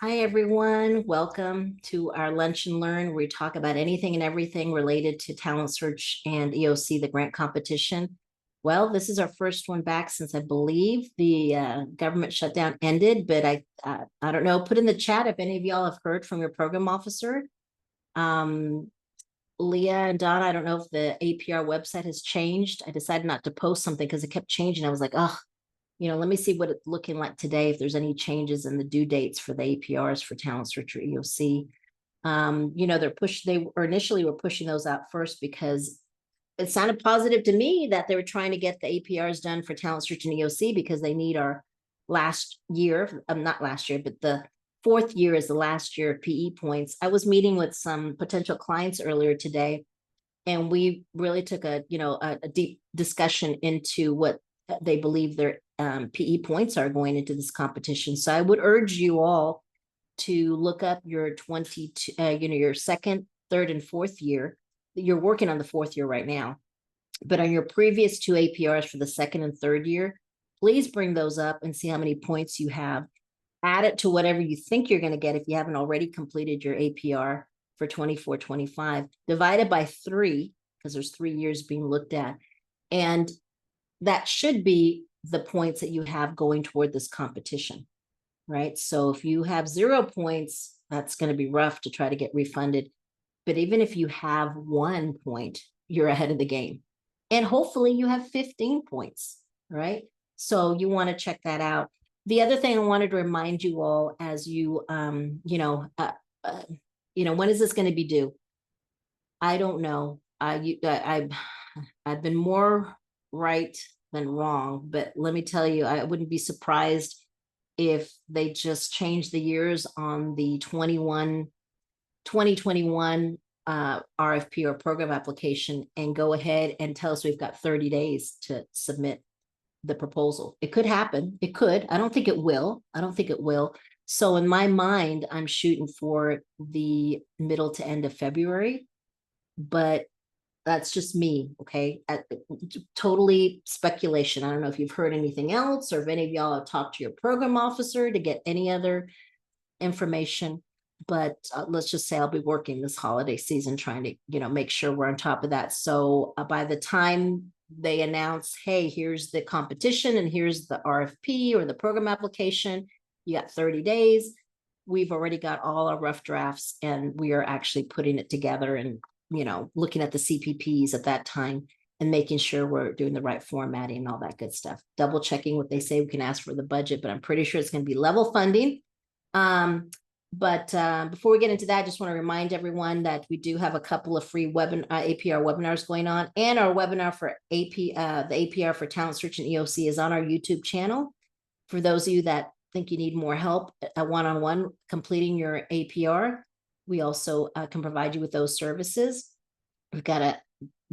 Hi, everyone. Welcome to our Lunch and Learn, where we talk about anything and everything related to Talent Search and EOC, the grant competition. Well, this is our first one back since I believe the government shutdown ended, but I don't know. Put in the chat if any of y'all have heard from your program officer. Leah and Donna, I don't know if the APR website has changed. I decided not to post something because it kept changing. I was like, oh, let me see what it's looking like today, if there's any changes in the due dates for the APRs for Talent Search or EOC. They initially were pushing those out first because it sounded positive to me that they were trying to get the APRs done for Talent Search and EOC because they need our last year, not last year, but the fourth year is the last year of PE points. I was meeting with some potential clients earlier today, and we really took a deep discussion into what they believe their PE points are going into this competition. So I would urge you all to look up your your second, third, and fourth year. You're working on the fourth year right now, but on your previous two APRs for the second and third year, please bring those up and see how many points you have. Add it to whatever you think you're going to get if you haven't already completed your APR for 24-25, divided by 3, because there's 3 years being looked at. And that should be the points that you have going toward this competition, right? So if you have 0 points, that's going to be rough to try to get refunded. But even if you have 1 point, you're ahead of the game. And hopefully you have 15 points, right? So you want to check that out. The other thing I wanted to remind you all as you, when is this going to be due? I don't know. I've been more right than wrong, but let me tell you, I wouldn't be surprised if they just change the years on the 2021 RFP or program application and go ahead and tell us we've got 30 days to submit the proposal. It could happen. It could. I don't think it will. So in my mind, I'm shooting for the middle to end of February, but that's just me. Okay. Totally speculation. I don't know if you've heard anything else or if any of y'all have talked to your program officer to get any other information, but let's just say I'll be working this holiday season trying to, make sure we're on top of that. So by the time they announce, hey, here's the competition and here's the RFP or the program application, you got 30 days. We've already got all our rough drafts and we are actually putting it together and, looking at the CPPs at that time and making sure we're doing the right formatting and all that good stuff. Double checking what they say. We can ask for the budget, but I'm pretty sure it's going to be level funding. But before we get into that, I just want to remind everyone that we do have a couple of free APR webinars going on, and our webinar for the APR for Talent Search and EOC is on our YouTube channel. For those of you that think you need more help one-on-one completing your APR, we also can provide you with those services. We've got a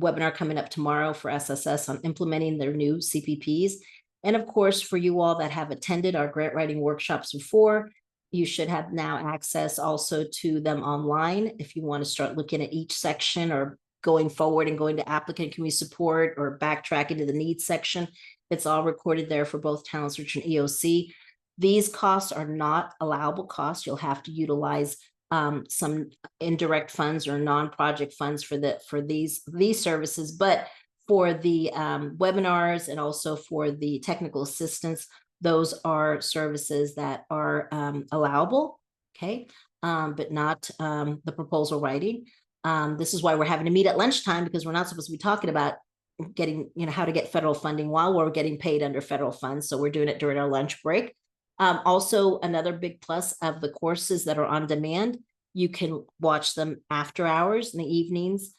webinar coming up tomorrow for SSS on implementing their new CPPs. And of course, for you all that have attended our grant writing workshops before, you should have now access also to them online if you want to start looking at each section or going forward and going to applicant community support or backtracking to the needs section. It's all recorded there for both Talent Search and EOC. These costs are not allowable costs. You'll have to utilize some indirect funds or non-project funds for these services, but for the webinars and also for the technical assistance, those are services that are allowable, okay, but not the proposal writing. This is why we're having to meet at lunchtime, because we're not supposed to be talking about getting, how to get federal funding while we're getting paid under federal funds. So we're doing it during our lunch break. Also, another big plus of the courses that are on demand, you can watch them after hours in the evenings,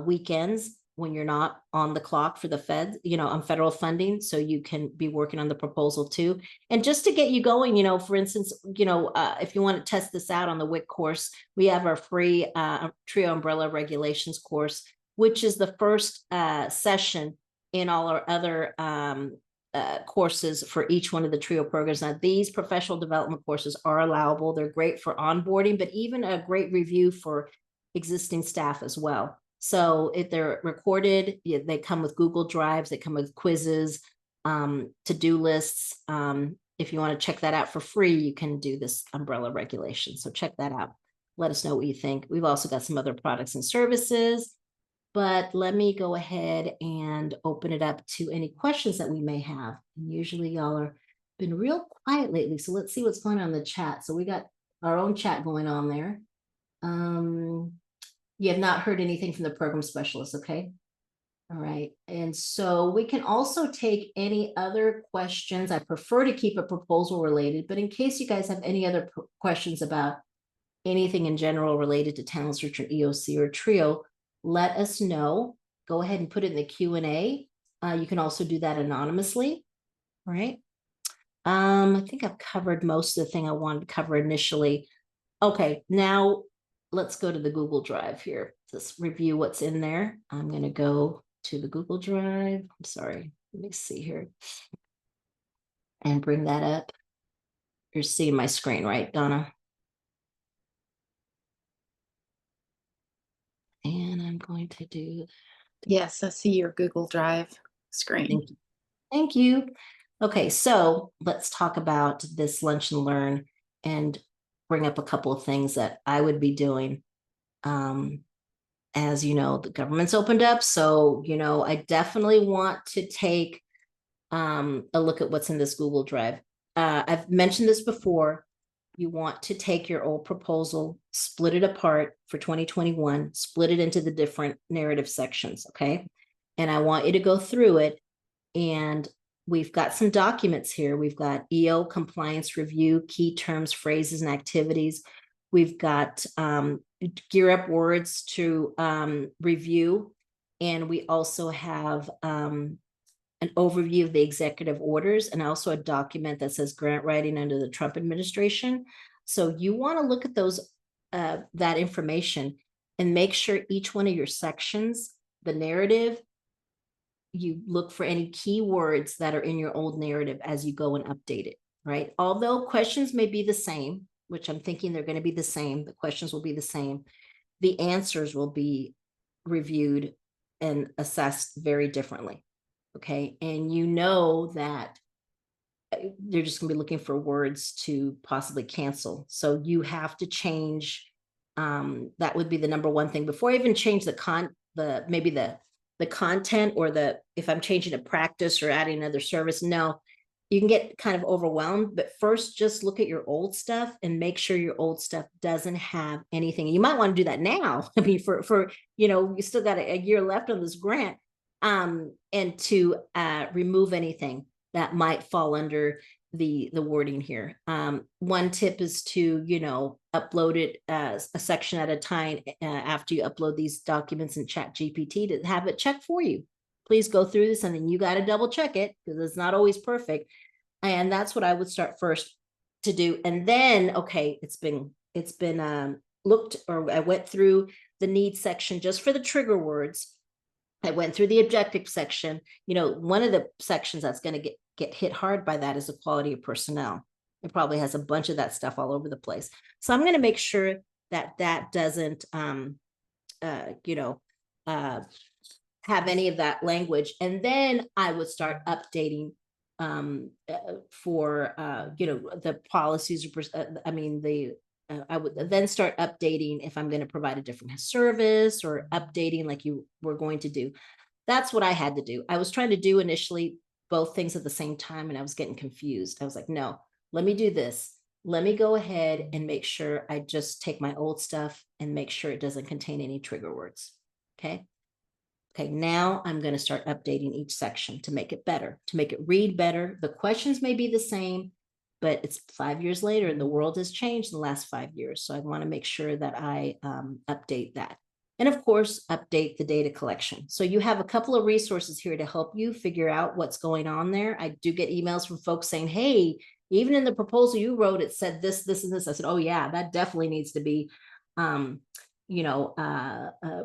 weekends, when you're not on the clock for the Fed, on federal funding. So you can be working on the proposal too. And just to get you going, for instance, if you want to test this out on the WIC course, we have our free TRIO umbrella regulations course, which is the first session in all our other courses for each one of the TRIO programs. Now, these professional development courses are allowable. They're great for onboarding, but even a great review for existing staff as well. So if they're recorded, they come with Google Drives, they come with quizzes, to-do lists. if you want to check that out for free, you can do this umbrella regulation. So check that out. Let us know what you think. We've also got some other products and services, but let me go ahead and open it up to any questions that we may have. And usually y'all are been real quiet lately. So let's see what's going on in the chat. So we got our own chat going on there. You have not heard anything from the program specialist, okay? All right, and so we can also take any other questions. I prefer to keep it proposal related, but in case you guys have any other questions about anything in general related to Talent Search or EOC or Trio, let us know. Go ahead and put it in the Q&A. You can also do that anonymously, all right? I think I've covered most of the thing I wanted to cover initially. Okay, now let's go to the Google Drive here. Let's review what's in there. I'm going to go to the Google Drive. I'm sorry. Let me see here. And bring that up. You're seeing my screen, right, Donna? And I'm going to do. Yes, I see your Google Drive screen. Thank you. Thank you. Okay, so let's talk about this lunch and learn and bring up a couple of things that I would be doing. As you know, the government's opened up. So, you know, I definitely want to take a look at what's in this Google Drive. I've mentioned this before. You want to take your old proposal, split it apart for 2021, split it into the different narrative sections, okay? And I want you to go through it. And we've got some documents here. We've got EO compliance review, key terms, phrases, and activities. We've got gear up words to review. And we also have an overview of the executive orders and also a document that says grant writing under the Trump administration. So you want to look at those, that information and make sure each one of your sections, the narrative, you look for any keywords that are in your old narrative as you go and update it, right? Although questions may be the same, which I'm thinking they're going to be the same, the questions will be the same, the answers will be reviewed and assessed very differently, okay? And you know that they're just going to be looking for words to possibly cancel. So you have to change, that would be the number one thing. Before I even change the content or if I'm changing a practice or adding another service, no, you can get kind of overwhelmed, but first just look at your old stuff and make sure your old stuff doesn't have anything. You might want to do that now. I mean, for you know, you still got a year left on this grant, and to remove anything that might fall under the wording here. One tip is to, you know, upload it as a section at a time after you upload these documents in ChatGPT to have it check for you. Please go through this and then you got to double check it because it's not always perfect. And that's what I would start first to do. And then, okay, it's been looked, or I went through the needs section just for the trigger words. I went through the objective section. You know, one of the sections that's going to get hit hard by that is the quality of personnel. It probably has a bunch of that stuff all over the place. So I'm going to make sure that that doesn't, you know, have any of that language. And then I would start updating for, you know, the policies. I would then start updating if I'm going to provide a different service or updating like you were going to do. That's what I had to do. I was trying to do initially both things at the same time and I was getting confused. I was like, no, let me do this. Let me go ahead and make sure I just take my old stuff and make sure it doesn't contain any trigger words. Okay. Okay, now I'm going to start updating each section to make it better, to make it read better. The questions may be the same, but it's 5 years later and the world has changed in the last 5 years. So I want to make sure that I update that. And of course, update the data collection. So you have a couple of resources here to help you figure out what's going on there. I do get emails from folks saying, hey, even in the proposal you wrote, it said this, this, and this. I said, oh yeah, that definitely needs to be, you know,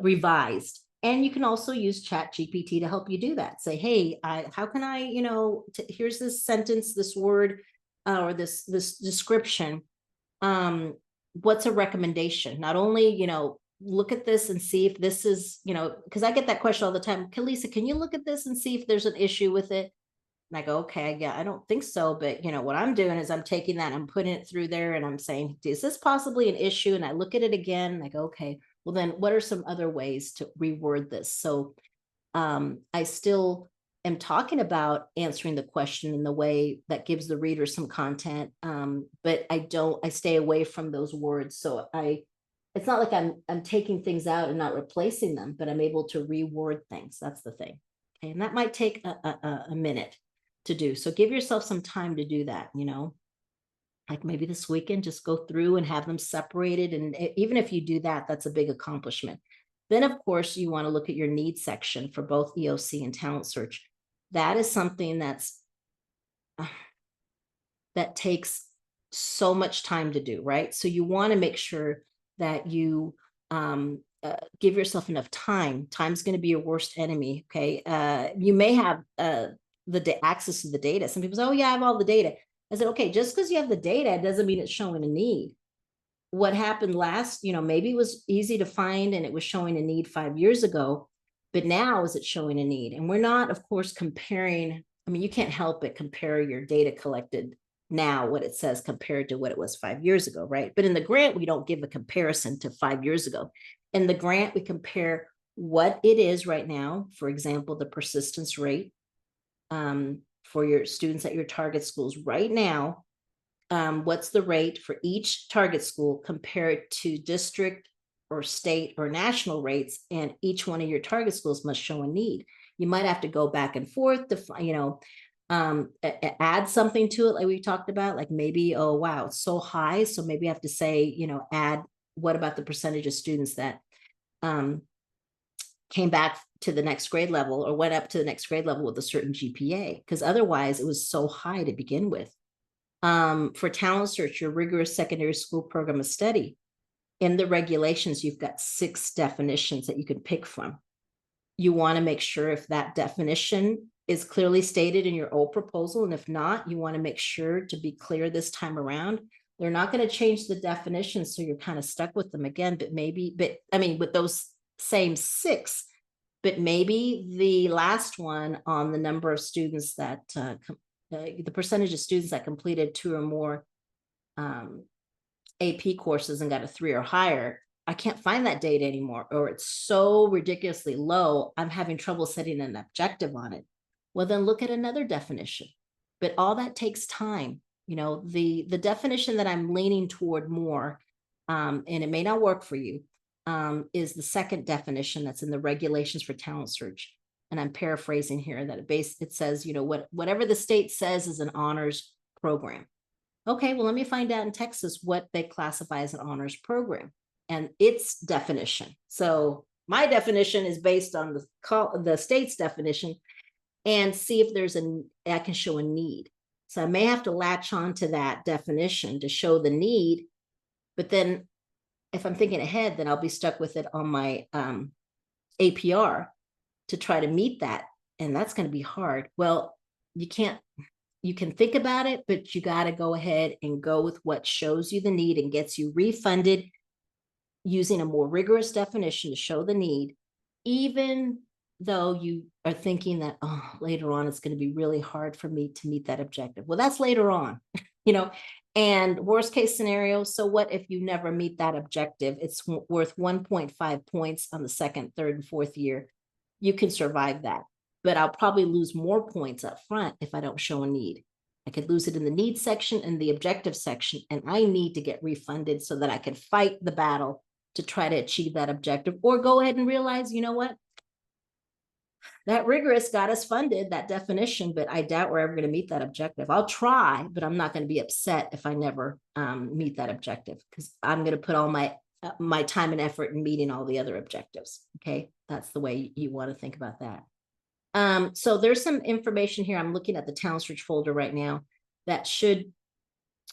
revised. And you can also use ChatGPT to help you do that. Say, hey, how can I, you know, here's this sentence, this word, or this description. What's a recommendation? Not only, you know, look at this and see if this is, you know, because I get that question all the time. Kalisa, can you look at this and see if there's an issue with it? And I go, okay, yeah, I don't think so. But what I'm doing is I'm taking that, I'm putting it through there and I'm saying, is this possibly an issue? And I look at it again and I go, okay, well then what are some other ways to reword this? So I still am talking about answering the question in the way that gives the reader some content. But I stay away from those words. So it's not like I'm taking things out and not replacing them, but I'm able to reword things. That's the thing. Okay. And that might take a minute to do. So give yourself some time to do that, like maybe this weekend, just go through and have them separated. And even if you do that, that's a big accomplishment. Then, of course, you want to look at your needs section for both EOC and Talent Search. That is something that takes so much time to do, right? So you want to make sure that you give yourself enough time. Time's going to be your worst enemy. Okay. You may have the access to the data. Some people say, oh yeah, I have all the data. I said, okay, just because you have the data doesn't mean it's showing a need. What happened last, maybe it was easy to find and it was showing a need 5 years ago, but now is it showing a need? And we're not, of course, comparing. I mean, you can't help but compare your data collected now, what it says compared to what it was 5 years ago, right? But in the grant, we don't give a comparison to 5 years ago. In the grant, we compare what it is right now. For example, the persistence rate for your students at your target schools right now. What's the rate for each target school compared to district or state or national rates, and each one of your target schools must show a need. You might have to go back and forth to add something to it, like we talked about, like maybe, oh wow, it's so high, so maybe I have to say, add, what about the percentage of students that came back to the next grade level or went up to the next grade level with a certain GPA, because otherwise it was so high to begin with. For Talent Search, your rigorous secondary school program of study, in the regulations, you've got 6 definitions that you can pick from. You want to make sure if that definition is clearly stated in your old proposal, and if not, you want to make sure to be clear this time around. They're not going to change the definitions, so you're kind of stuck with them again, but I mean, with those same 6, but maybe the last one on the number of students that the percentage of students that completed 2 or more AP courses and got a 3 or higher, I can't find that data anymore, or it's so ridiculously low, I'm having trouble setting an objective on it. Well, then look at another definition. But all that takes time. The definition that I'm leaning toward more, and it may not work for you, is the second definition that's in the regulations for Talent Search. And I'm paraphrasing here, that it says, whatever the state says is an honors program. Okay, well, let me find out in Texas what they classify as an honors program and its definition. So my definition is based on the state's definition, and see if I can show a need. So I may have to latch on to that definition to show the need, but then if I'm thinking ahead, then I'll be stuck with it on my APR to try to meet that. And that's going to be hard. Well, you can think about it, but you got to go ahead and go with what shows you the need and gets you refunded using a more rigorous definition to show the need, even though you are thinking that, oh, later on, it's going to be really hard for me to meet that objective. Well, that's later on, and worst case scenario. So what if you never meet that objective? It's worth 1.5 points on the second, third, and fourth year. You can survive that, but I'll probably lose more points up front if I don't show a need. I could lose it in the needs section and the objective section, and I need to get refunded so that I can fight the battle to try to achieve that objective, or go ahead and realize, you know what? That rigorous got us funded, that definition, but I doubt we're ever going to meet that objective. I'll try, but I'm not going to be upset if I never meet that objective, because I'm going to put all my time and effort in meeting all the other objectives. Okay, that's the way you want to think about that. So there's some information here. I'm looking at the Talent Search folder right now that should,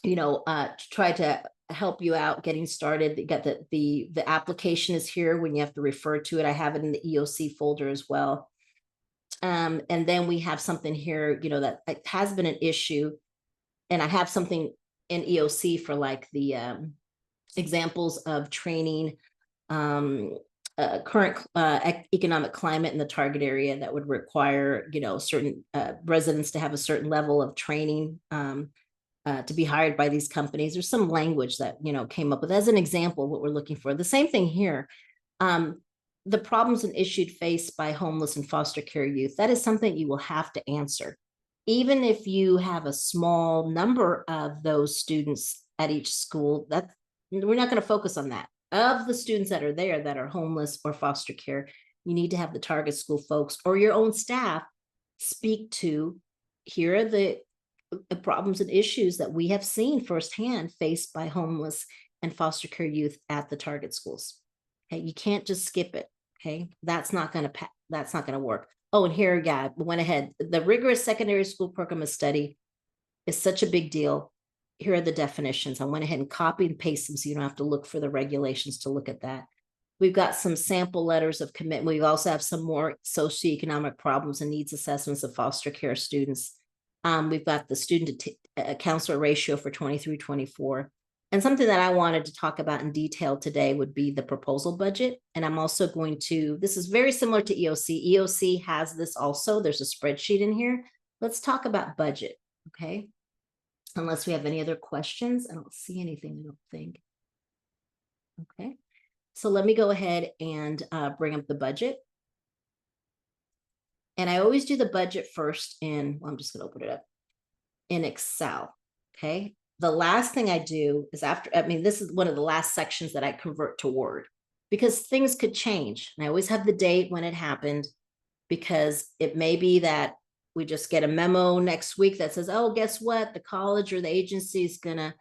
try to help you out getting started. You got the application is here when you have to refer to it. I have it in the EOC folder as well. And then we have something here, that it has been an issue, and I have something in EOC for like the examples of training current economic climate in the target area that would require, certain residents to have a certain level of training to be hired by these companies. There's some language that, came up with as an example, what we're looking for. The same thing here. The problems and issues faced by homeless and foster care youth, that is something you will have to answer. Even if you have a small number of those students at each school, that we're not going to focus on that. Of the students that are there that are homeless or foster care, you need to have the target school folks or your own staff speak to, here are the problems and issues that we have seen firsthand faced by homeless and foster care youth at the target schools. Okay, you can't just skip it. Okay, that's not going to work. Oh, and here, yeah, went ahead. The rigorous secondary school program of study is such a big deal. Here are the definitions. I went ahead and copied and pasted them so you don't have to look for the regulations to look at that. We've got some sample letters of commitment. We also have some more socioeconomic problems and needs assessments of foster care students. We've got the student to counselor ratio for 23-24. And something that I wanted to talk about in detail today would be the proposal budget. And I'm also going to, this is very similar to EOC. EOC has this also. There's a spreadsheet in here. Let's talk about budget, okay? Unless we have any other questions. I don't see anything, I don't think. Okay, so let me go ahead and bring up the budget. And I always do the budget first in, well, I'm just gonna open it up, in Excel, okay? The last thing I do is after, this is one of the last sections that I convert to Word because things could change. And I always have the date when it happened because it may be that we just get a memo next week that says, oh, guess what? The college or the agency is gonna,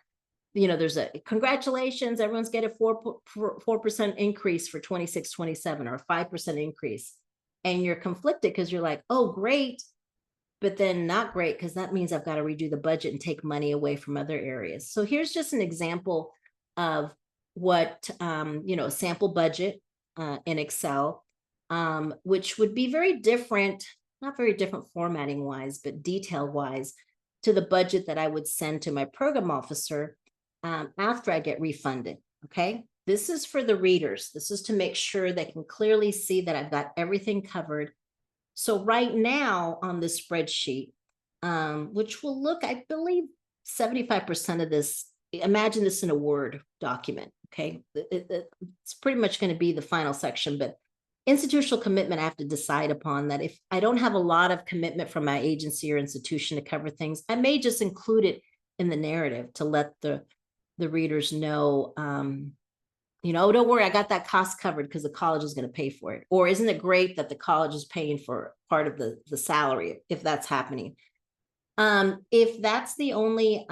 there's a congratulations, everyone's get a 4% increase for 26-27 or a 5% increase. And you're conflicted because you're like, oh, great, but then not great because that means I've got to redo the budget and take money away from other areas. So here's just an example of what, a sample budget in Excel, which would be very different, not very different formatting wise, but detail wise to the budget that I would send to my program officer after I get refunded, okay? This is for the readers. This is to make sure they can clearly see that I've got everything covered. So right now on this spreadsheet, which will look, I believe 75% of this, imagine this in a Word document, okay? It's pretty much going to be the final section, but institutional commitment, I have to decide upon that. If I don't have a lot of commitment from my agency or institution to cover things, I may just include it in the narrative to let the readers know, don't worry, I got that cost covered because the college is going to pay for it. Or isn't it great that the college is paying for part of the salary if that's happening? If that's the only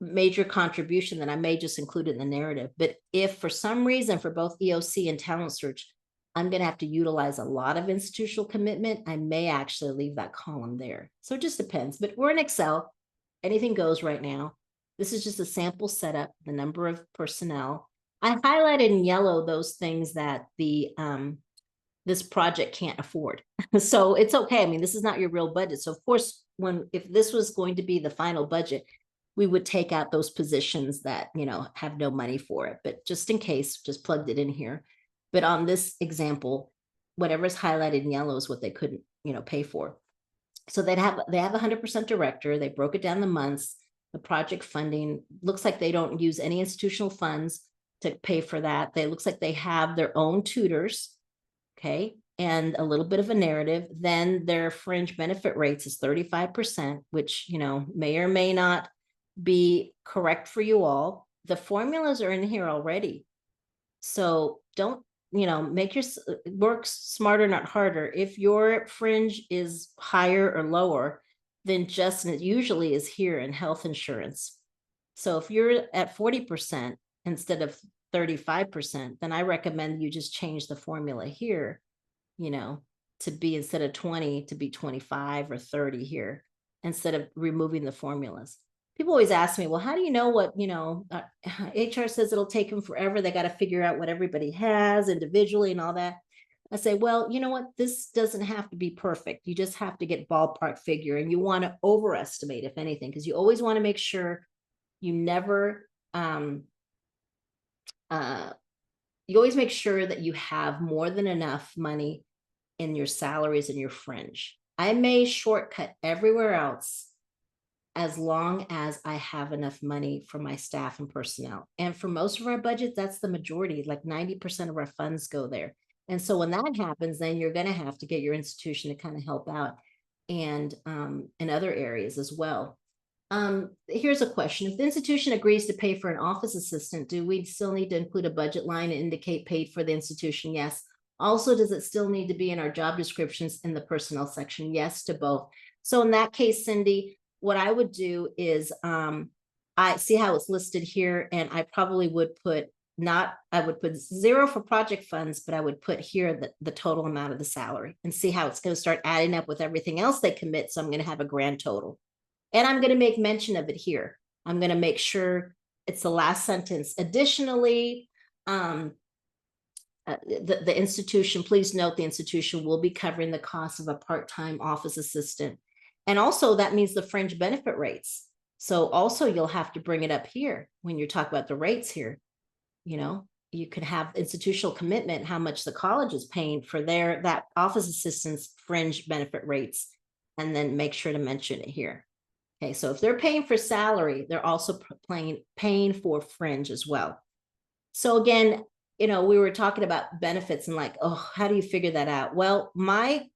major contribution, then I may just include it in the narrative. But if for some reason for both EOC and Talent Search, I'm going to have to utilize a lot of institutional commitment, I may actually leave that column there. So it just depends. But we're in Excel. Anything goes right now. This is just a sample setup, the number of personnel. I highlighted in yellow those things that this project can't afford. So it's okay. This is not your real budget. So of course, if this was going to be the final budget, we would take out those positions that, have no money for it. But just in case, just plugged it in here. But on this example, whatever's highlighted in yellow is what they couldn't, pay for. So they have 100% director. They broke it down the months. The project funding looks like they don't use any institutional funds to pay for that. They looks like they have their own tutors, okay, and a little bit of a narrative. Then their fringe benefit rates is 35%, which may or may not be correct for you all. The formulas are in here already, so don't make your work smarter, not harder. If your fringe is higher or lower than just, and it usually is here in health insurance. So if you're at 40% instead of 35%, then I recommend you just change the formula here, to be instead of 20 to be 25 or 30 here, instead of removing the formulas. People always ask me, well, how do you know what, HR says it'll take them forever. They got to figure out what everybody has individually and all that. I say, well, you know what? This doesn't have to be perfect. You just have to get ballpark figure, and you want to overestimate, if anything, because you always want to make sure you never you always make sure that you have more than enough money in your salaries and your fringe. I may shortcut everywhere else as long as I have enough money for my staff and personnel. And for most of our budget, that's the majority, like 90% of our funds go there. And so when that happens, then you're going to have to get your institution to kind of help out and in other areas as well. Here's a question. If the institution agrees to pay for an office assistant, do we still need to include a budget line and indicate paid for the institution? Yes. Also, does it still need to be in our job descriptions in the personnel section? Yes to both. So in that case, Cindy, what I would do is I see how it's listed here, and I probably would put I would put 0 for project funds, but I would put here the total amount of the salary and see how it's going to start adding up with everything else they commit. So I'm going to have a grand total. And I'm going to make mention of it here. I'm going to make sure it's the last sentence. Additionally, the institution, please note the institution will be covering the cost of a part-time office assistant. And also that means the fringe benefit rates. So also you'll have to bring it up here when you talk about the rates here. You know, you could have institutional commitment, how much the college is paying for that office assistant's fringe benefit rates, and then make sure to mention it here. Okay, so if they're paying for salary, they're also paying for fringe as well. So again, you know, we were talking about benefits and like, oh, how do you figure that out? Well, my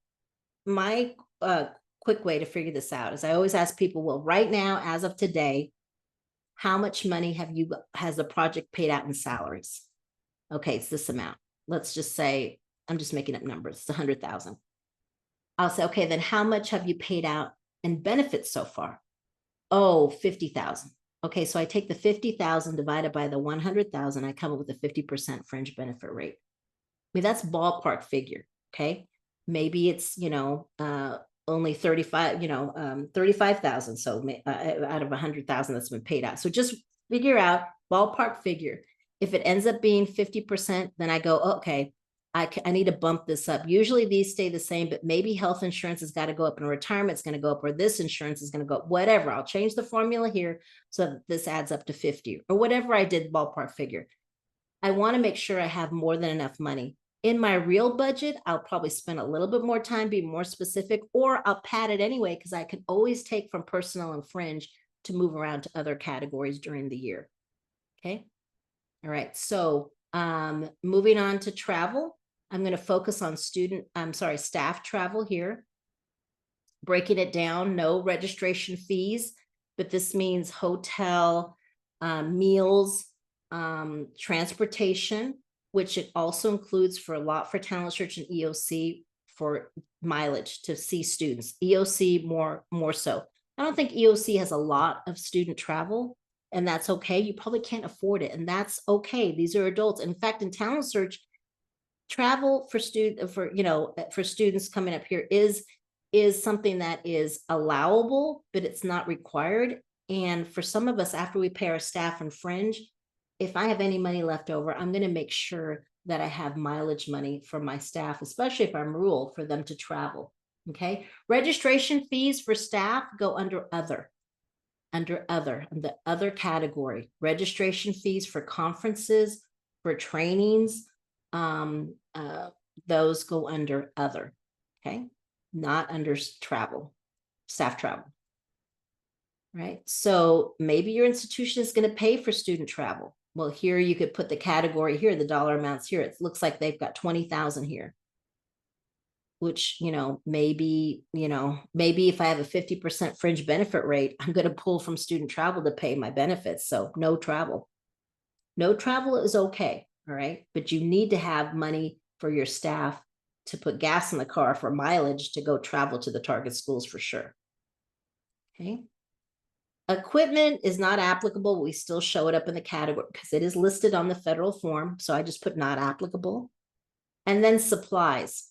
quick way to figure this out is I always ask people, well, right now, as of today, how much money has the project paid out in salaries? Okay, it's this amount. Let's just say, I'm just making up numbers, it's 100,000. I'll say, okay, then how much have you paid out in benefits so far? Oh, 50,000. Okay, so I take the 50,000 divided by the 100,000, I come up with a 50% fringe benefit rate. I mean, that's ballpark figure, okay? Maybe it's, you know, only 35, 35,000. So out of 100,000 that's been paid out. So just figure out ballpark figure. If it ends up being 50%, then I go, okay, I need to bump this up. Usually these stay the same, but maybe health insurance has got to go up and retirement's going to go up, or this insurance is going to go up, whatever. I'll change the formula here so that this adds up to 50 or whatever I did ballpark figure. I want to make sure I have more than enough money. In my real budget, I'll probably spend a little bit more time being more specific, or I'll pad it anyway because I can always take from personnel and fringe to move around to other categories during the year. Okay. All right. So moving on to travel, I'm going to focus on staff travel here. Breaking it down, no registration fees, but this means hotel, meals, transportation, which it also includes for Talent Search and EOC for mileage to see students. EOC more so. I don't think EOC has a lot of student travel, and that's okay. You probably can't afford it, and that's okay. These are adults. In fact, in Talent Search, travel for students coming up here is something that is allowable, but it's not required. And for some of us, after we pay our staff and fringe, if I have any money left over, I'm going to make sure that I have mileage money for my staff, especially if I'm rural, for them to travel. Okay. Registration fees for staff go under other, the other category. Registration fees for conferences, for trainings, those go under other. Okay. Not under travel, staff travel. Right. So maybe your institution is going to pay for student travel. Well, here you could put the category here, the dollar amounts here. It looks like they've got 20,000 here, which, maybe if I have a 50% fringe benefit rate, I'm going to pull from student travel to pay my benefits. So no travel. No travel is okay. All right. But you need to have money for your staff to put gas in the car for mileage to go travel to the target schools for sure. Okay. Equipment is not applicable. We still show it up in the category because it is listed on the federal form. So I just put not applicable. And then supplies.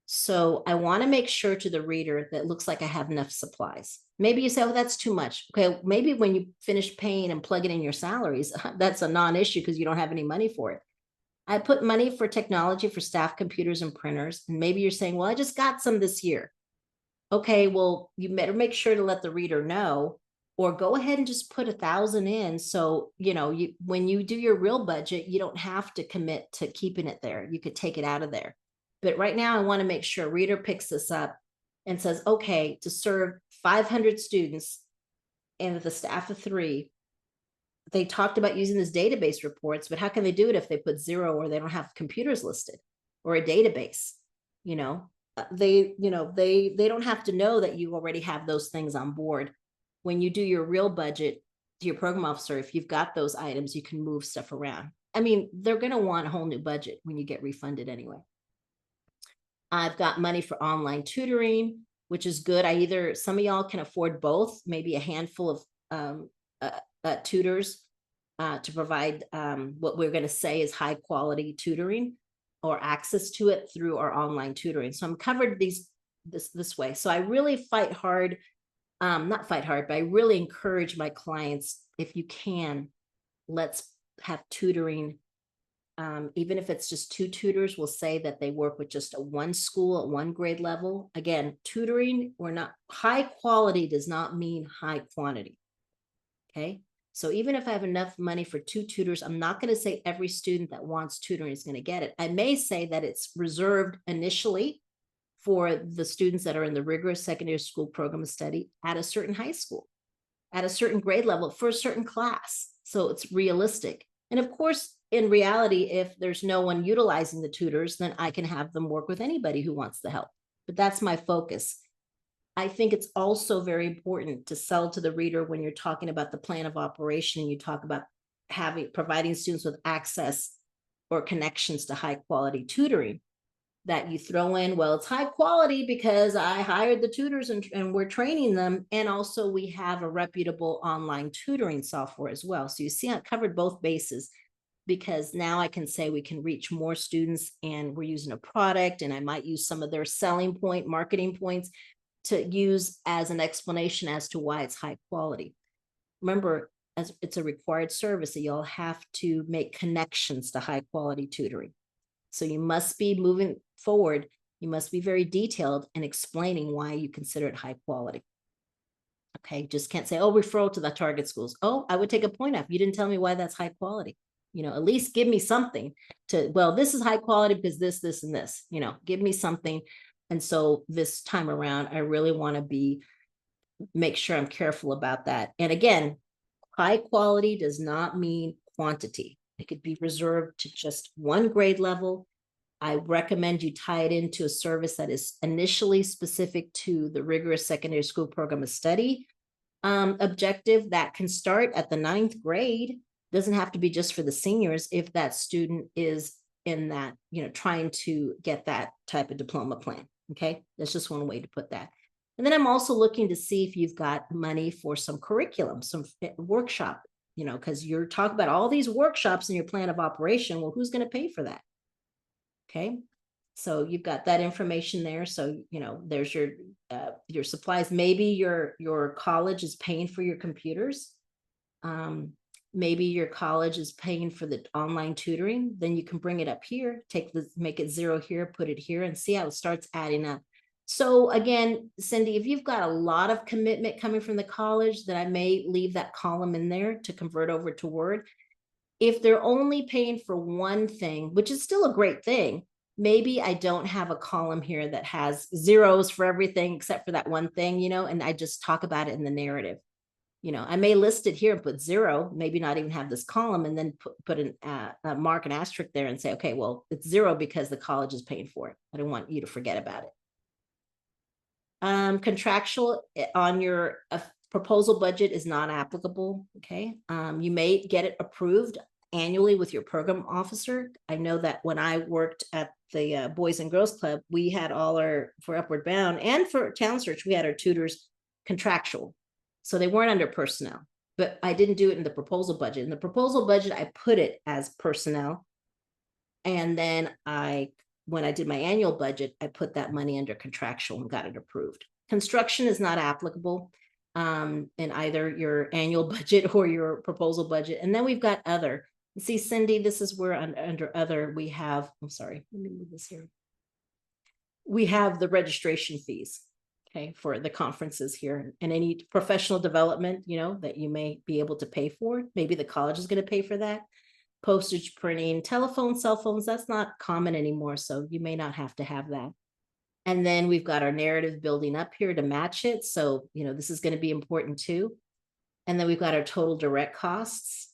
So I want to make sure to the reader that it looks like I have enough supplies. Maybe you say, oh, that's too much. Okay, maybe when you finish paying and plugging in your salaries, that's a non-issue because you don't have any money for it. I put money for technology for staff computers and printers. And maybe you're saying, well, I just got some this year. Okay, well, you better make sure to let the reader know or go ahead and just put 1,000 in. So, when you do your real budget, you don't have to commit to keeping it there. You could take it out of there. But right now I want to make sure a reader picks this up and says, okay, to serve 500 students and with a staff of 3, they talked about using this database reports, but how can they do it if they put 0 or they don't have computers listed or a database? They don't have to know that you already have those things on board. When you do your real budget to your program officer, if you've got those items, you can move stuff around. I mean, they're going to want a whole new budget when you get refunded anyway. I've got money for online tutoring, which is good. Some of y'all can afford both, maybe a handful of tutors to provide what we're going to say is high quality tutoring or access to it through our online tutoring. So I'm covered this way. So I really fight hard, not fight hard, but I really encourage my clients, if you can, let's have tutoring. Even if it's just 2 tutors, we'll say that they work with just one school at one grade level. Again, tutoring, high quality does not mean high quantity. Okay. So even if I have enough money for 2 tutors, I'm not going to say every student that wants tutoring is going to get it. I may say that it's reserved initially for the students that are in the rigorous secondary school program of study at a certain high school, at a certain grade level for a certain class. So it's realistic. And of course, in reality, if there's no one utilizing the tutors, then I can have them work with anybody who wants the help. But that's my focus. I think it's also very important to sell to the reader when you're talking about the plan of operation and you talk about providing students with access or connections to high quality tutoring, that you throw in, well, it's high quality because I hired the tutors and we're training them. And also we have a reputable online tutoring software as well. So you see, I covered both bases, because now I can say we can reach more students and we're using a product, and I might use some of their selling point, marketing points to use as an explanation as to why it's high quality. Remember, as it's a required service that y'all have to make connections to high quality tutoring. So you must be moving forward. You must be very detailed in explaining why you consider it high quality. Okay, just can't say, oh, referral to the target schools. Oh, I would take a point off. You didn't tell me why that's high quality. At least give me something to, well, this is high quality because this, and this, give me something. And so this time around, I really want to make sure I'm careful about that. And again, high quality does not mean quantity. It could be reserved to just one grade level. I recommend you tie it into a service that is initially specific to the rigorous secondary school program of study objective that can start at the 9th grade. Doesn't have to be just for the seniors if that student is in that, trying to get that type of diploma plan. Okay, that's just one way to put that. And then I'm also looking to see if you've got money for some curriculum, some workshop, because you're talking about all these workshops in your plan of operation. Well, who's going to pay for that? Okay, so you've got that information there. So, there's your supplies. Maybe your college is paying for your computers. Maybe your college is paying for the online tutoring. Then you can bring it up here, make it 0 here, put it here, and see how it starts adding up. So again, Cindy, if you've got a lot of commitment coming from the college, then I may leave that column in there to convert over to Word. If they're only paying for one thing, which is still a great thing, maybe I don't have a column here that has zeros for everything except for that one thing, and I just talk about it in the narrative. I may list it here and put 0, maybe not even have this column, and then put a mark, an asterisk there and say, okay, well, it's 0 because the college is paying for it. I don't want you to forget about it. Contractual on your proposal budget is not applicable. Okay. You may get it approved annually with your program officer. I know that when I worked at the Boys and Girls Club, we had for Upward Bound and for Talent Search, we had our tutors contractual. So they weren't under personnel, but I didn't do it in the proposal budget. In the proposal budget, I put it as personnel. And then when I did my annual budget, I put that money under contractual and got it approved. Construction is not applicable in either your annual budget or your proposal budget. And then we've got other. See, Cindy, this is where under other we have, I'm sorry, let me move this here. We have the registration fees. okay, for the conferences here and any professional development, that you may be able to pay for. Maybe the college is going to pay for that. Postage, printing, telephone, cell phones, that's not common anymore. So you may not have to have that. And then we've got our narrative building up here to match it. So, this is going to be important too. And then we've got our total direct costs.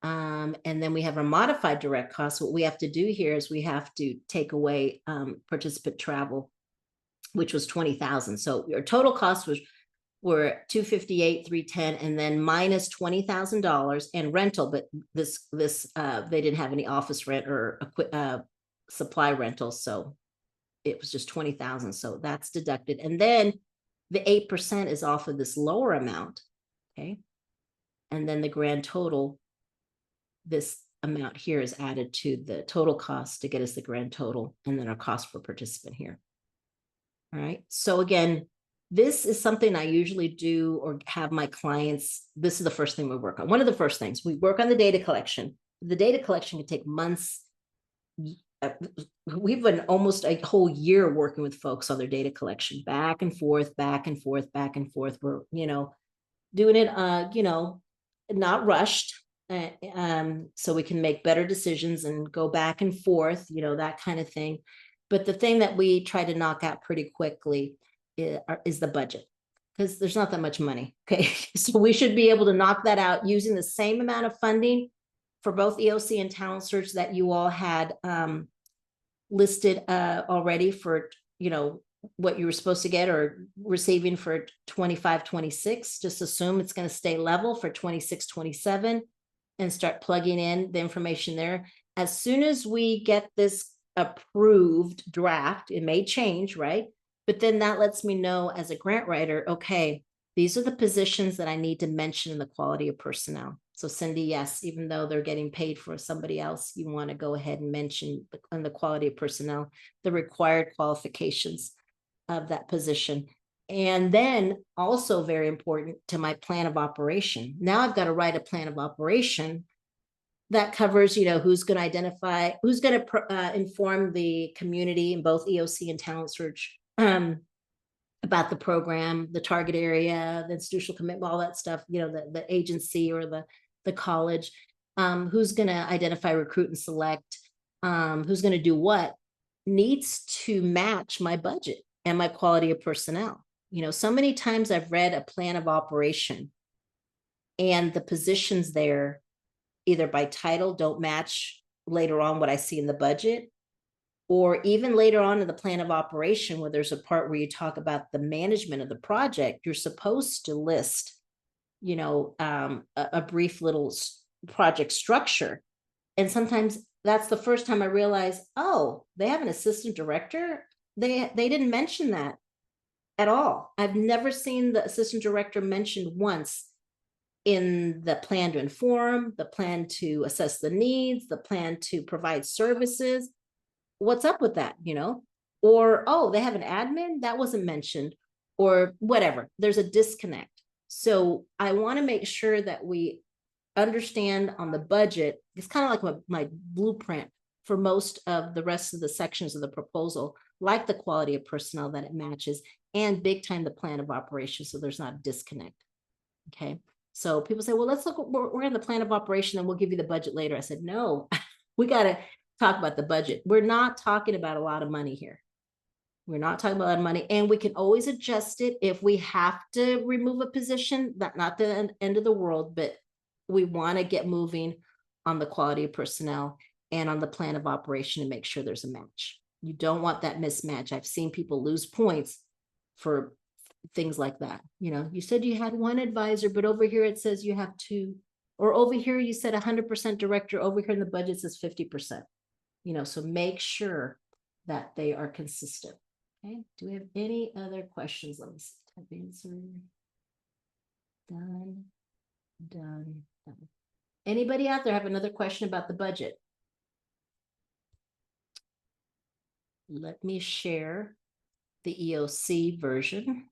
And then we have our modified direct costs. What we have to do here is we have to take away participant travel, which was 20,000. So your total cost were 258, 310, and then minus $20,000 and rental. But this they didn't have any office rent or supply rental, so it was just 20,000. So that's deducted, and then the 8% is off of this lower amount, okay, and then the grand total. This amount here is added to the total cost to get us the grand total, and then our cost per participant here. All right. So again, this is something I usually do or have my clients. This is the first thing we work on. One of the first things we work on the data collection. The data collection can take months. We've been almost a whole year working with folks on their data collection, back and forth, back and forth, back and forth. We're, doing it, not rushed. So we can make better decisions and go back and forth, that kind of thing. But the thing that we try to knock out pretty quickly is the budget, because there's not that much money. Okay. So we should be able to knock that out using the same amount of funding for both EOC and Talent Search that you all had listed already for, what you were supposed to get or receiving for 25, 26. Just assume it's going to stay level for 26, 27 and start plugging in the information there. As soon as we get this approved draft, it may change, right? But then that lets me know as a grant writer, okay, these are the positions that I need to mention in the quality of personnel. So Cindy, yes, even though they're getting paid for somebody else, you want to go ahead and mention in the quality of personnel, the required qualifications of that position. And then also very important to my plan of operation. Now I've got to write a plan of operation that covers, who's going to identify, who's going to inform the community in both EOC and Talent Search about the program, the target area, the institutional commitment, all that stuff, the agency or the college, who's going to identify, recruit, and select, who's going to do what, needs to match my budget and my quality of personnel. So many times I've read a plan of operation and the positions there, either by title, don't match later on what I see in the budget, or even later on in the plan of operation where there's a part where you talk about the management of the project, you're supposed to list, a brief little project structure. And sometimes that's the first time I realize, oh, they have an assistant director. They didn't mention that at all. I've never seen the assistant director mentioned once in the plan to inform, the plan to assess the needs, the plan to provide services. What's up with that, Or, oh, they have an admin that wasn't mentioned, or whatever. There's a disconnect. So I want to make sure that we understand on the budget. It's kind of like my blueprint for most of the rest of the sections of the proposal, like the quality of personnel, that it matches, and big time the plan of operation, so there's not a disconnect. Okay. So people say, well, let's look, we're in the plan of operation and we'll give you the budget later. I said, no, we got to talk about the budget. We're not talking about a lot of money here. We're not talking about a lot of money, and we can always adjust it if we have to remove a position. That not the end of the world, but we want to get moving on the quality of personnel and on the plan of operation to make sure there's a match. You don't want that mismatch. I've seen people lose points for things like that. You said you had one advisor, but over here it says you have two, or over here you said 100% director, over here in the budget says 50%. So make sure that they are consistent. Okay. Do we have any other questions? Let me see. Type answer. Done. Anybody out there have another question about the budget? Let me share the EOC version.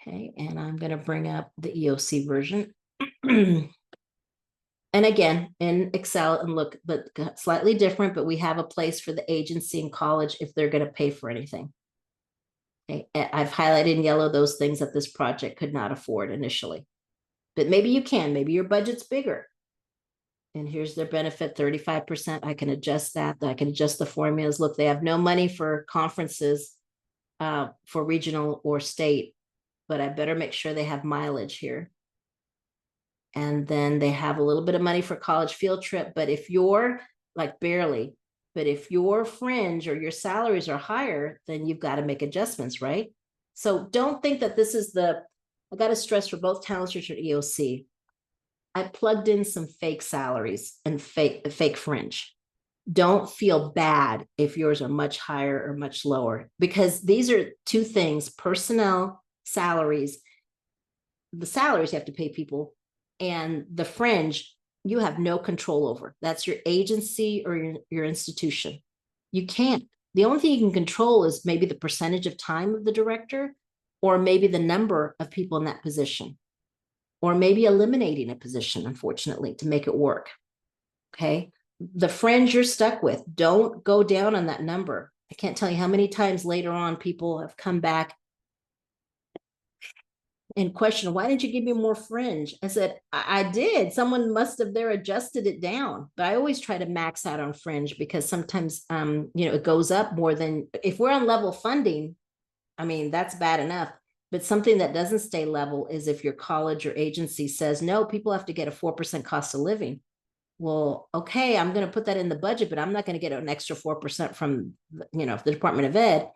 Okay, and I'm going to bring up the EOC version. And again, in Excel and look, but slightly different, but we have a place for the agency in college if they're going to pay for anything. Okay. I've highlighted in yellow those things that this project could not afford initially, but maybe you can, maybe your budget's bigger. And here's their benefit, 35%. I can adjust that. I can adjust the formulas. Look, they have no money for conferences for regional or state, but I better make sure they have mileage here. And then they have a little bit of money for college field trip. But if you're like barely, but if your fringe or your salaries are higher, then you've got to make adjustments, right? So don't think that this is I got to stress for both Talent Search and EOC. I plugged in some fake salaries and fake fringe. Don't feel bad if yours are much higher or much lower, because these are two things: personnel salaries. The salaries you have to pay people, and the fringe you have no control over. That's your agency or your institution. You can't. The only thing you can control is maybe the percentage of time of the director, or maybe the number of people in that position, or maybe eliminating a position, unfortunately, to make it work. Okay. The fringe you're stuck with, don't go down on that number. I can't tell you how many times later on people have come back and questioned, why didn't you give me more fringe? I said, I did. Someone must have there adjusted it down. But I always try to max out on fringe, because sometimes it goes up more than if we're on level funding. I mean, that's bad enough. But something that doesn't stay level is if your college or agency says, no, people have to get a 4% cost of living. Well, okay, I'm going to put that in the budget, but I'm not going to get an extra 4% from, the Department of Ed.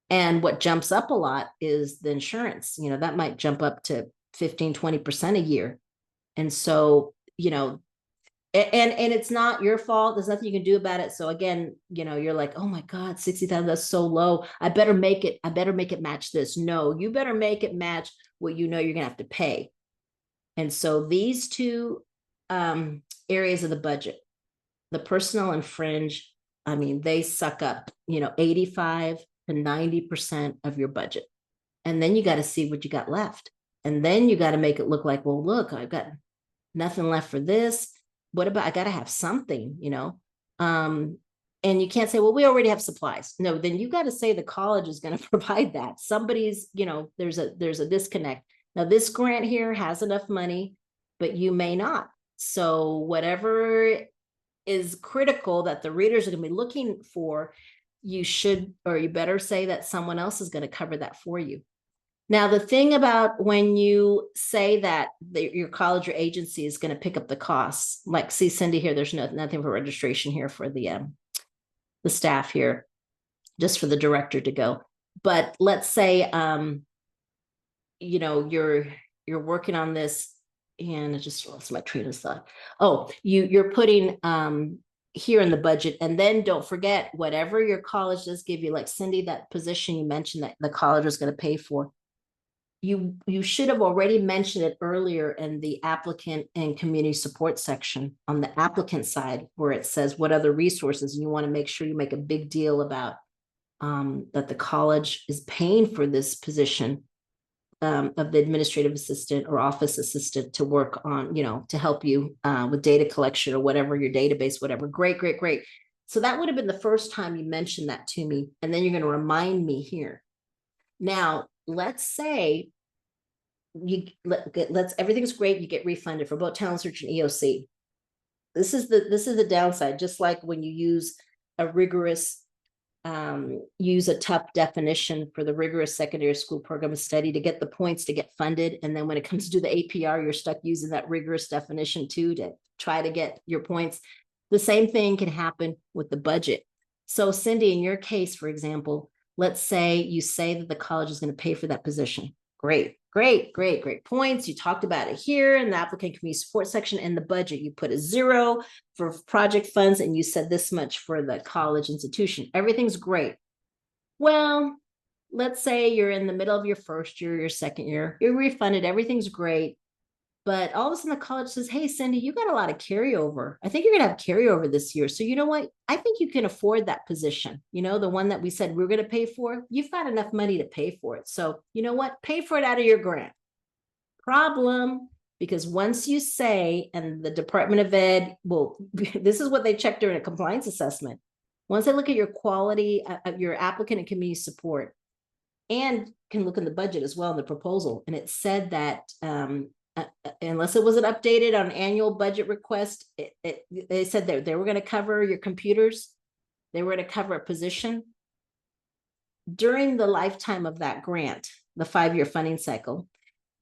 And what jumps up a lot is the insurance. That might jump up to 15, 20% a year. And so, and it's not your fault. There's nothing you can do about it. So again, you're like, oh my God, 60,000, that's so low. I better make it match this. No, you better make it match what you're going to have to pay. And so these two areas of the budget, the personnel and fringe, I mean, they suck up, 85 to 90% of your budget. And then you got to see what you got left. And then you got to make it look like, well, look, I've got nothing left for this. What about, I got to have something, and you can't say, well, we already have supplies. No, then you got to say the college is going to provide that. Somebody's, there's a disconnect. Now this grant here has enough money, but you may not. So whatever is critical that the readers are going to be looking for, you should, or you better say that someone else is going to cover that for you. Now, the thing about when you say that your college or agency is going to pick up the costs, like, see, Cindy here, there's nothing for registration here for the staff here, just for the director to go. But let's say, you're working on this, and I just lost my train of thought. Oh, you're putting here in the budget, and then don't forget whatever your college does give you, like Cindy, that position you mentioned that the college was going to pay for. You should have already mentioned it earlier in the applicant and community support section on the applicant side, where it says what other resources, and you want to make sure you make a big deal about that the college is paying for this position of the administrative assistant or office assistant to work on, to help you with data collection or whatever, your database, whatever. Great. So that would have been the first time you mentioned that to me. And then you're going to remind me here. Now, let's say everything's great. You get refunded for both Talent Search and EOC. This is the downside. Just like when you use a tough definition for the rigorous secondary school program of study to get the points to get funded. And then when it comes to do the APR, you're stuck using that rigorous definition too to try to get your points. The same thing can happen with the budget. So Cindy, in your case, for example, let's say you say that the college is going to pay for that position. Great points. You talked about it here in the applicant community support section. In the budget, you put a 0 for project funds, and you said this much for the college institution. Everything's great. Well, let's say you're in the middle of your first year, your second year, you're refunded, everything's great. But all of a sudden the college says, hey, Cindy, you got a lot of carryover. I think you're going to have carryover this year. So you know what? I think you can afford that position. The one that we said we're going to pay for, you've got enough money to pay for it. So you know what? Pay for it out of your grant. Problem. Because once you say, and the Department of Ed, well, this is what they check during a compliance assessment. Once they look at your quality of your applicant and community support, and can look in the budget as well in the proposal, and it said that unless it wasn't updated on annual budget request, they said they were going to cover your computers, they were going to cover a position. During the lifetime of that grant, the 5-year funding cycle,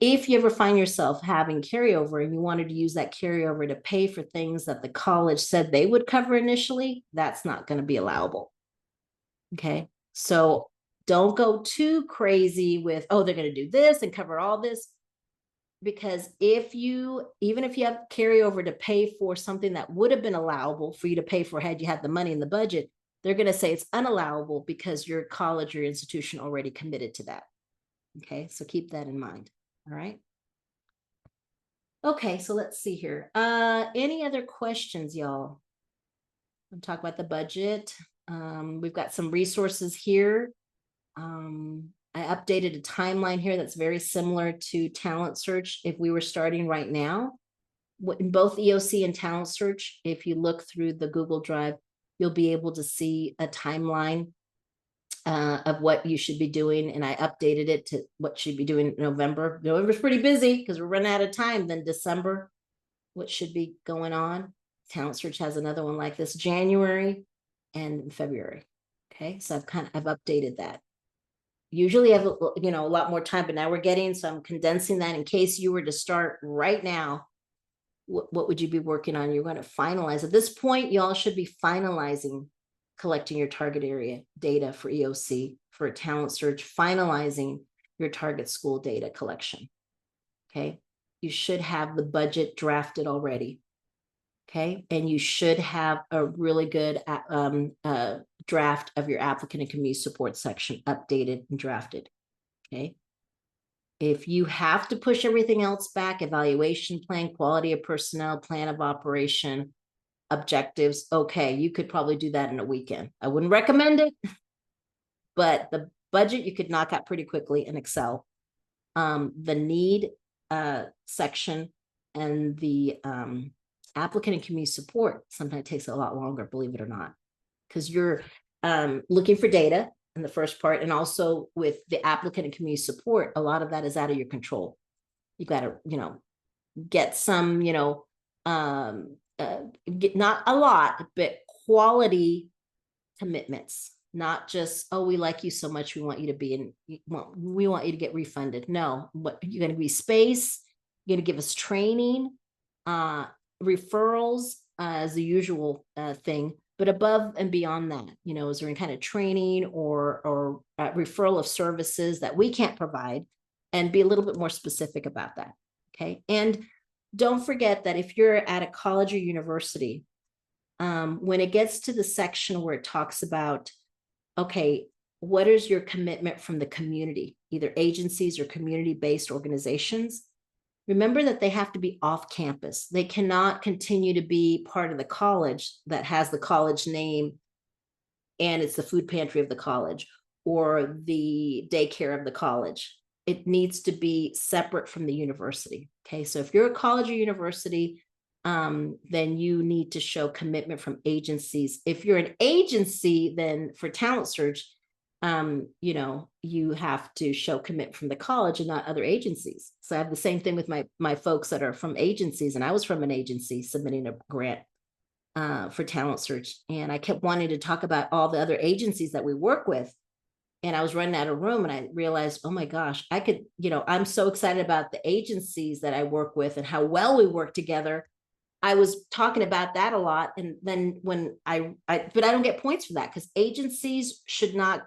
if you ever find yourself having carryover and you wanted to use that carryover to pay for things that the college said they would cover initially, that's not going to be allowable. Okay, so don't go too crazy with, oh, they're going to do this and cover all this. Because even if you have carryover to pay for something that would have been allowable for you to pay for had you had the money in the budget, they're going to say it's unallowable because your college or institution already committed to that. Okay, so keep that in mind. All right. Okay, so let's see here. Any other questions, y'all? We'll talk about the budget. We've got some resources here. I updated a timeline here that's very similar to Talent Search. If we were starting right now, in both EOC and Talent Search, if you look through the Google Drive, you'll be able to see a timeline of what you should be doing. And I updated it to what should be doing in November. November's pretty busy because we're running out of time. Then December, what should be going on. Talent Search has another one like this, January and February. Okay, so I've updated that. Usually I have a lot more time, but now we're getting, so I'm condensing that in case you were to start right now. What would you be working on? You're going to finalize. At this point, y'all should be finalizing collecting your target area data for EOC, for a Talent Search, finalizing your target school data collection. Okay, you should have the budget drafted already. Okay, and you should have a really good draft of your applicant and community support section updated and drafted. Okay, if you have to push everything else back, evaluation plan, quality of personnel, plan of operation, objectives, okay, you could probably do that in a weekend. I wouldn't recommend it, but the budget you could knock out pretty quickly in Excel. The need section and the applicant and community support sometimes takes a lot longer, believe it or not, because you're looking for data in the first part, and also with the applicant and community support, a lot of that is out of your control. You got to, get some, get not a lot, but quality commitments. Not just, oh, we like you so much, we want you to be in, we want you to get refunded. No, what you're going to be space, you're going to give us training, referrals as the usual thing, but above and beyond that, is there any kind of training or referral of services that we can't provide, and be a little bit more specific about that. Okay, and don't forget that if you're at a college or university, when it gets to the section where it talks about, okay, what is your commitment from the community, either agencies or community-based organizations? Remember that they have to be off campus. They cannot continue to be part of the college that has the college name and it's the food pantry of the college or the daycare of the college. It needs to be separate from the university. Okay, so if you're a college or university, then you need to show commitment from agencies. If you're an agency, then for Talent Search, you have to show commitment from the college and not other agencies. So I have the same thing with my folks that are from agencies, and I was from an agency submitting a grant for Talent Search, and I kept wanting to talk about all the other agencies that we work with. And I was running out of room, and I realized, oh my gosh, I could, I'm so excited about the agencies that I work with and how well we work together. I was talking about that a lot. And then when but I don't get points for that, because agencies should not,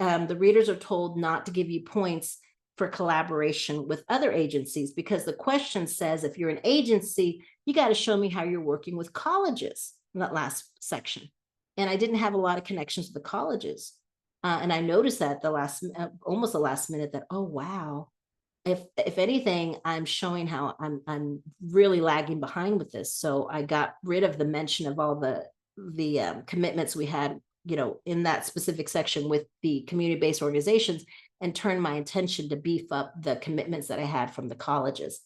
the readers are told not to give you points for collaboration with other agencies, because the question says, if you're an agency, you got to show me how you're working with colleges in that last section. And I didn't have a lot of connections to the colleges. And I noticed that almost the last minute that, oh, wow, if anything, I'm showing how I'm really lagging behind with this. So I got rid of the mention of all the commitments we had, in that specific section with the community-based organizations, and turned my attention to beef up the commitments that I had from the colleges.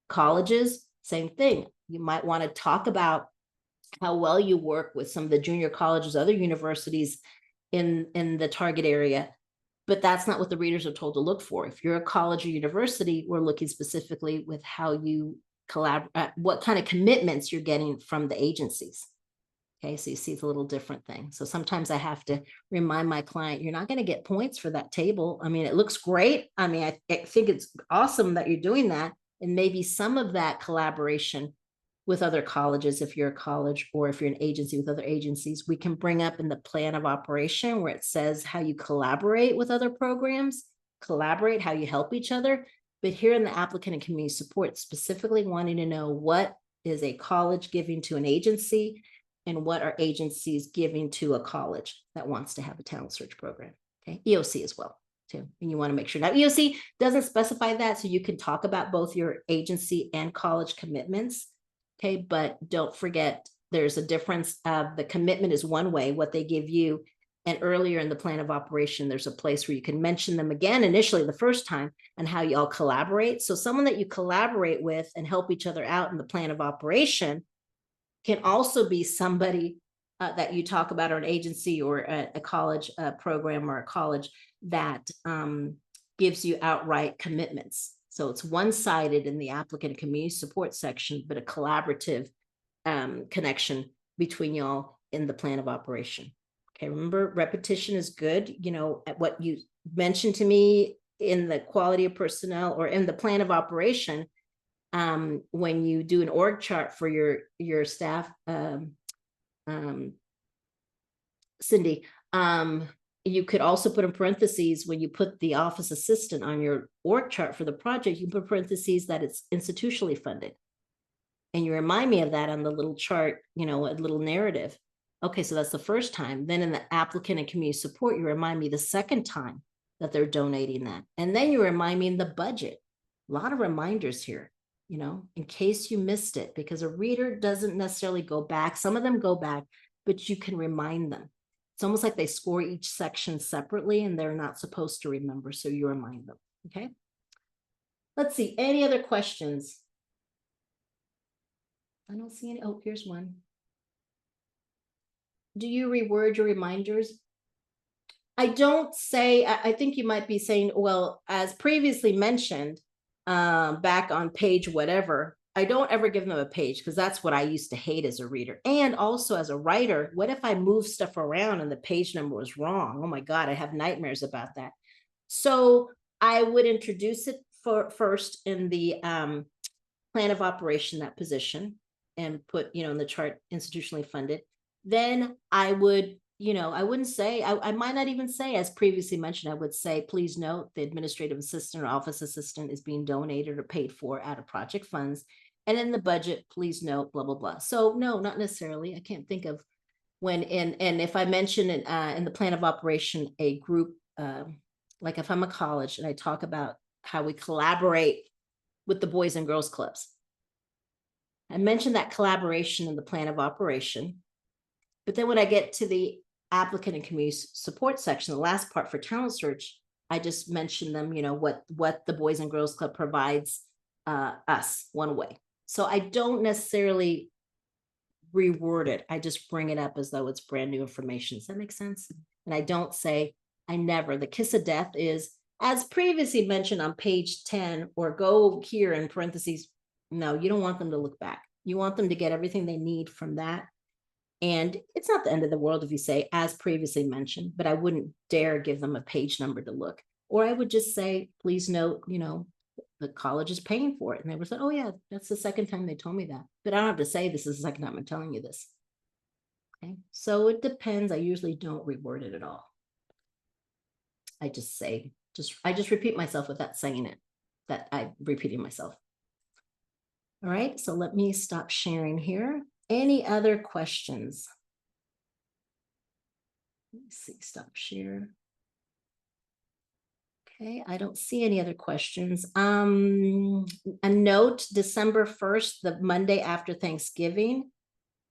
Colleges, same thing. You might want to talk about how well you work with some of the junior colleges, other universities in the target area. But that's not what the readers are told to look for. If you're a college or university, we're looking specifically with how you collaborate, what kind of commitments you're getting from the agencies. Okay, so you see it's a little different thing. So sometimes I have to remind my client, you're not going to get points for that table. I mean, it looks great. I mean, I think it's awesome that you're doing that. And maybe some of that collaboration with other colleges, if you're a college or if you're an agency with other agencies, we can bring up in the plan of operation where it says how you collaborate with other programs, collaborate, how you help each other. But here in the applicant and community support, specifically wanting to know what is a college giving to an agency and what are agencies giving to a college that wants to have a talent search program. Okay, EOC as well too. And you want to make sure. Now EOC doesn't specify that, so you can talk about both your agency and college commitments. Okay, but don't forget there's a difference. The commitment is one way, what they give you. And earlier in the plan of operation, there's a place where you can mention them again initially the first time and how you all collaborate. So someone that you collaborate with and help each other out in the plan of operation can also be somebody that you talk about, or an agency or a college program or a college that gives you outright commitments. So it's one-sided in the applicant and community support section, but a collaborative connection between y'all in the plan of operation. Okay, remember, repetition is good. You know, at what you mentioned to me in the quality of personnel or in the plan of operation, when you do an org chart for your staff, Cindy, you could also put in parentheses when you put the office assistant on your org chart for the project, you put parentheses that it's institutionally funded. And you remind me of that on the little chart, you know, a little narrative. Okay, so that's the first time. Then in the applicant and community support, you remind me the second time that they're donating that. And then you remind me in the budget. A lot of reminders here, you know, in case you missed it, because a reader doesn't necessarily go back. Some of them go back, but you can remind them. It's almost like they score each section separately and they're not supposed to remember, so you remind them, okay? Let's see, any other questions? I don't see any. Oh, here's one. Do you reword your reminders? I don't say, I think you might be saying, well, as previously mentioned, back on page whatever, I don't ever give them a page because that's what I used to hate as a reader. And also as a writer, what if I move stuff around and the page number was wrong? Oh my God, I have nightmares about that. So I would introduce it first in the plan of operation, that position, and put, you know, in the chart institutionally funded. Then I would, you know, I wouldn't say, I might not even say, as previously mentioned, I would say, please note the administrative assistant or office assistant is being donated or paid for out of project funds. And in the budget, please note, blah, blah, blah. So no, not necessarily. I can't think of when, and if I mention it in the plan of operation, a group, like if I'm a college and I talk about how we collaborate with the Boys and Girls Clubs. I mentioned that collaboration in the plan of operation. But then when I get to the applicant and community support section, the last part for talent search, I just mentioned them, you know, what the Boys and Girls Club provides us one way. So I don't necessarily reword it. I just bring it up as though it's brand new information. Does that make sense? And I don't say, I never. The kiss of death is, as previously mentioned on page 10, or go here in parentheses. No, you don't want them to look back. You want them to get everything they need from that. And it's not the end of the world if you say, as previously mentioned, but I wouldn't dare give them a page number to look. Or I would just say, please note, you know, the college is paying for it. And they would say, oh yeah, that's the second time they told me that. But I don't have to say this is the second time I'm telling you this. Okay, so it depends. I usually don't reword it at all. I just say, I just repeat myself without saying it, that I'm repeating myself. All right, so let me stop sharing here. Any other questions? Let me see, stop share. Okay, I don't see any other questions. A note, December 1st, the Monday after Thanksgiving.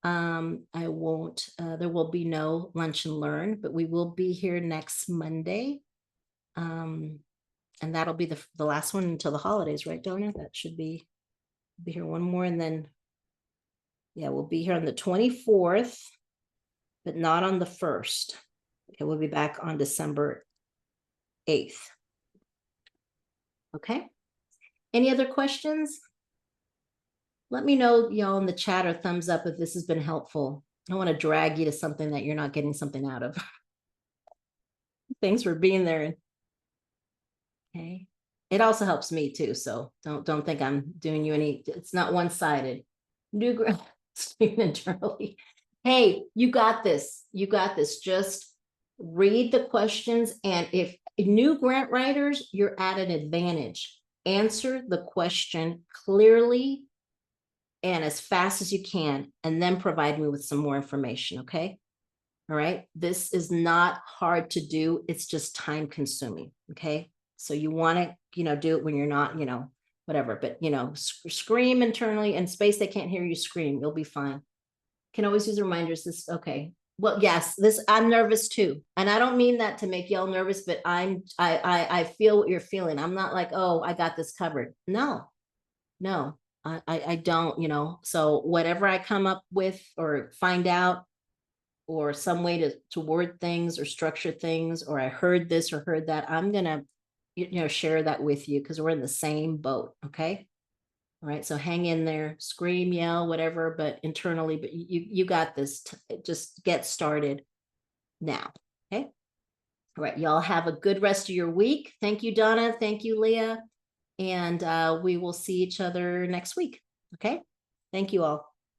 I won't, there will be no lunch and learn, but we will be here next Monday. And that'll be the last one until the holidays, right, Donna? That should be. Be here one more and then, yeah, we'll be here on the 24th, but not on the 1st. Okay, we'll be back on December 8th. Okay. Any other questions? Let me know, y'all, in the chat or thumbs up if this has been helpful. I don't want to drag you to something that you're not getting something out of. Thanks for being there. Okay. It also helps me too, so don't think I'm doing you any. It's not one-sided. New student internally. Hey, you got this. You got this. Just read the questions, and if new grant writers, you're at an advantage. Answer the question clearly and as fast as you can, and then provide me with some more information. Okay. All right. This is not hard to do. It's just time consuming. Okay. So you want to, do it when you're not, whatever, but, scream internally and space. They can't hear you scream. You'll be fine. Can always use reminders. This, okay. Well, yes, I'm nervous too. And I don't mean that to make y'all nervous, but I feel what you're feeling. I'm not like, oh, I got this covered. No, I don't, so whatever I come up with or find out, or some way to word things or structure things, or I heard this or heard that, I'm gonna, share that with you because we're in the same boat. Okay. All right. So hang in there, scream, yell, whatever, but internally, but you got this. Just get started now. Okay. All right. Y'all have a good rest of your week. Thank you, Donna. Thank you, Leah. And we will see each other next week. Okay. Thank you all.